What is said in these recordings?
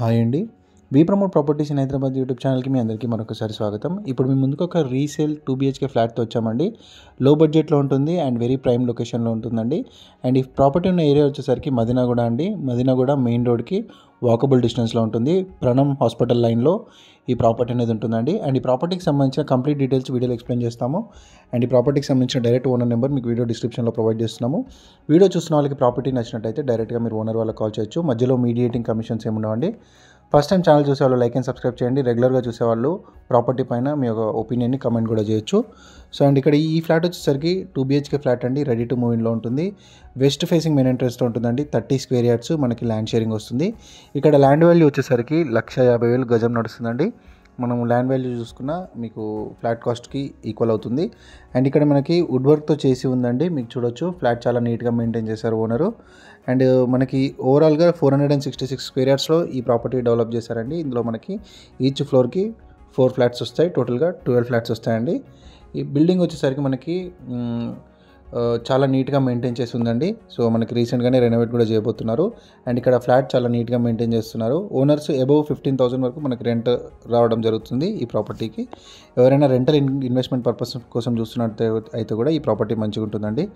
Hi అండి. We promote properties in Hyderabad YouTube ఛానల్కి మీ అందరికీ మరొకసారి స్వాగతం. ఇప్పుడు మీ ముందుకు ఒక రీసేల్ 2 BHK ఫ్లాట్తో వచ్చామండి. లో బడ్జెట్లో ఉంటుంది అండ్ వెరీ ప్రైమ్ లొకేషన్లో ఉంటుందండి. అండ్ ఈ ప్రాపర్టీ ఉన్న ఏరియా వచ్చేసరికి మదీనాగూడ అండి. మదీనాగూడ మెయిన్ రోడ్కి వాకబుల్ డిస్టెన్స్లో ఉంటుంది. ప్రణమ్ హాస్పిటల్ లైన్లో ఈ ప్రాపర్టీ అనేది ఉంటుందండి. అండ్ ఈ ప్రాపర్టీకి సంబంధించిన కంప్లీట్ డీటెయిల్స్ వీడియోలో ఎక్స్ప్లెయిన్ చేస్తాము. అండ్ ఈ ప్రాపర్టీకి సంబంధించిన డైరెక్ట్ ఓనర్ నెంబర్ మీకు వీడియో డిస్క్రిప్షన్లో ప్రొవైడ్ చేస్తున్నాము. వీడియో చూస్తున్న వాళ్ళకి ప్రాపర్టీ నచ్చినట్టయితే డైరెక్ట్గా మీరు ఓనర్ వాళ్ళకి కాల్ చేయొచ్చు. మధ్యలో మీడియేటింగ్ కమిషన్స్ ఏమి ఉండవండి. ఫస్ట్ టైం ఛానల్ చూసేవాళ్ళు లైక్ అండ్ సబ్స్క్రైబ్ చేయండి. రెగ్యులర్గా చూసేవాళ్ళు ప్రాపర్టీ పైన మీ యొక్క ఒపీనియన్ని కమెంట్ కూడా చేయొచ్చు. సో అండ్ ఇక్కడ ఈ ఫ్లాట్ వచ్చేసరికి 2 BHK ఫ్లాట్ అండి. రెడీ టు మూవ్ ఇన్లో ఉంటుంది. వెస్ట్ ఫేసింగ్ మెయిన్ ఎంట్రెన్స్లో ఉంటుందండి. 30 స్క్వేర్ యార్డ్స్ మనకి ల్యాండ్ షేరింగ్ వస్తుంది. ఇక్కడ ల్యాండ్ వాల్యూ వచ్చేసరికి 1,50,000 గజం నడుస్తుందండి. మనం ల్యాండ్ వాల్యూ చూసుకున్న మీకు ఫ్లాట్ కాస్ట్కి ఈక్వల్ అవుతుంది. అండ్ ఇక్కడ మనకి వుడ్ వర్క్తో చేసి ఉందండి. మీకు చూడొచ్చు ఫ్లాట్ చాలా నీట్గా మెయింటైన్ చేశారు ఓనరు. అండ్ మనకి ఓవరాల్గా 466 స్క్వేర్ యార్డ్స్లో ఈ ప్రాపర్టీ డెవలప్ చేశారండి. ఇందులో మనకి ఈచ్ ఫ్లోర్కి 4 ఫ్లాట్స్ వస్తాయి. టోటల్గా 12 ఫ్లాట్స్ వస్తాయండి. ఈ బిల్డింగ్ వచ్చేసరికి మనకి చాలా నీట్గా మెయింటైన్ చేసి ఉందండి. సో మనకి రీసెంట్గానే రెనోవేట్ కూడా చేయబోతున్నారు. అండ్ ఇక్కడ ఫ్లాట్ చాలా నీట్గా మెయింటైన్ చేస్తున్నారు. ఓనర్స్ అబవ్ 15,000 వరకు మనకి రెంట్ రావడం జరుగుతుంది ఈ ప్రాపర్టీకి. ఎవరైనా రెంటల్ ఇన్వెస్ట్మెంట్ పర్పస్ కోసం చూస్తున్నట్టు అయితే కూడా ఈ ప్రాపర్టీ మంచిగా ఉంటుందండి.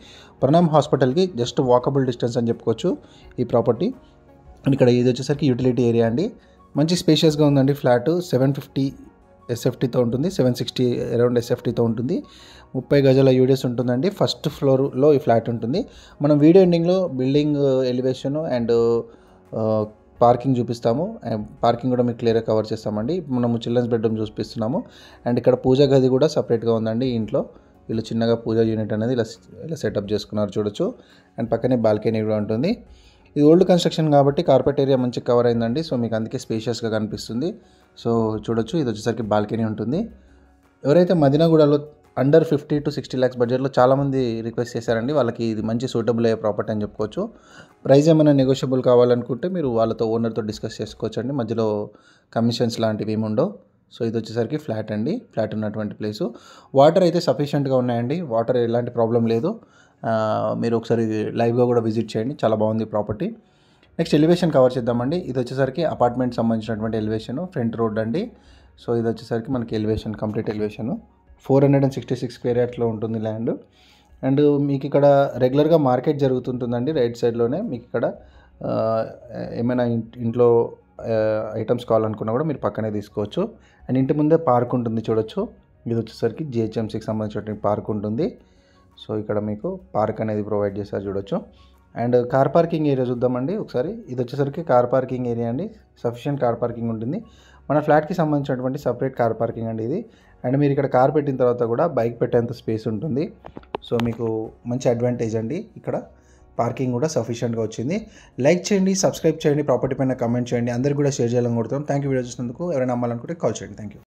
ప్రణమ్ హాస్పిటల్కి జస్ట్ వాకబుల్ డిస్టెన్స్ అని చెప్పుకోవచ్చు ఈ ప్రాపర్టీ. అండ్ ఇక్కడ ఇది వచ్చేసరికి యూటిలిటీ ఏరియా అండి. మంచి స్పేషియస్గా ఉందండి. ఫ్లాట్ 750 SFTతో ఉంటుంది. 760 అరౌండ్ SFTతో ఉంటుంది. 30 గజాల యూడిఎస్ ఉంటుందండి. ఫస్ట్ ఫ్లోర్లో ఈ ఫ్లాట్ ఉంటుంది. మనం వీడియో ఎండింగ్లో బిల్డింగ్ ఎలివేషన్ అండ్ పార్కింగ్ చూపిస్తాము. పార్కింగ్ కూడా మీకు క్లియర్గా కవర్ చేస్తామండి. మనము చిల్డ్రన్స్ బెడ్రూమ్ చూపిస్తున్నాము. అండ్ ఇక్కడ పూజా గది కూడా సపరేట్గా ఉందండి. ఇంట్లో వీళ్ళు చిన్నగా పూజా యూనిట్ అనేది ఇలా సెటప్ చేసుకున్నారు చూడొచ్చు. అండ్ పక్కనే బాల్కనీ కూడా ఉంటుంది. ఇది ఓల్డ్ కన్స్ట్రక్షన్ కాబట్టి కార్పెట్ ఏరియా మంచిగా కవర్ అయిందండి. సో మీకు అందుకే స్పేషియస్గా కనిపిస్తుంది. సో చూడొచ్చు ఇది వచ్చేసరికి బాల్కనీ ఉంటుంది. ఎవరైతే మదీనాగూడలో అండర్ 50 to 60 lakhs బడ్జెట్లో చాలామంది రిక్వెస్ట్ చేశారండి. వాళ్ళకి ఇది మంచి సూటబుల్ అయ్యే ప్రాపర్టీ అని చెప్పుకోవచ్చు. ప్రైస్ ఏమైనా నెగోషియబుల్ కావాలనుకుంటే మీరు వాళ్ళతో ఓనర్తో డిస్కస్ చేసుకోవచ్చు అండి. మధ్యలో కమిషన్స్ లాంటివి ఏమి ఉండవు. సో ఇది వచ్చేసరికి ఫ్లాట్ అండి. ఫ్లాట్ ఉన్నటువంటి ప్లేసు. వాటర్ అయితే సఫిషియెంట్గా ఉన్నాయండి. వాటర్ ఎలాంటి ప్రాబ్లం లేదు. మీరు ఒకసారి లైవ్గా కూడా విజిట్ చేయండి. చాలా బాగుంది ప్రాపర్టీ. నెక్స్ట్ ఎలివేషన్ కవర్ చేద్దామండి. ఇది వచ్చేసరికి అపార్ట్మెంట్ సంబంధించినటువంటి ఎలివేషన్, ఫ్రంట్ రోడ్ అండి. సో ఇది వచ్చేసరికి మనకి ఎలివేషన్, కంప్లీట్ ఎలివేషన్ 466 స్క్వేర్ యార్డ్స్లో ఉంటుంది ల్యాండ్. అండ్ మీకు ఇక్కడ రెగ్యులర్గా మార్కెట్ జరుగుతుంటుందండి. రైట్ సైడ్లోనే మీకు ఇక్కడ ఏమైనా ఇంట్లో ఐటమ్స్ కావాలనుకున్నా కూడా మీరు పక్కనే తీసుకోవచ్చు. అండ్ ఇంటి ముందే పార్క్ ఉంటుంది చూడొచ్చు. ఇది వచ్చేసరికి GHMCకి సంబంధించిన పార్క్ ఉంటుంది. సో ఇక్కడ మీకు పార్క్ అనేది ప్రొవైడ్ చేస్తారు చూడొచ్చు. అండ్ కార్ పార్కింగ్ ఏరియా చూద్దామండి ఒకసారి. ఇది వచ్చేసరికి కార్ పార్కింగ్ ఏరియా అండి. సఫిషియెంట్ కార్ పార్కింగ్ ఉంటుంది. మన ఫ్లాట్కి సంబంధించినటువంటి సపరేట్ కార్ పార్కింగ్ అండి ఇది. అండ్ మీరు ఇక్కడ కార్ పెట్టిన తర్వాత కూడా బైక్ పెట్టేంత స్పేస్ ఉంటుంది. సో మీకు మంచి అడ్వాంటేజ్ అండి. ఇక్కడ పార్కింగ్ కూడా సఫిషియెంట్గా వచ్చింది. లైక్ చేయండి, సబ్స్క్రైబ్ చేయండి, ప్రాపర్టీ పైన కమెంట్ చేయండి. అందరికీ కూడా షేర్ చేయాలని కోరుతాం. థ్యాంక్ యూ వీడియో చూసినందుకు. ఎవరైనా అమ్మాలనుకుంటే కాల్ చేయండి. Thank you.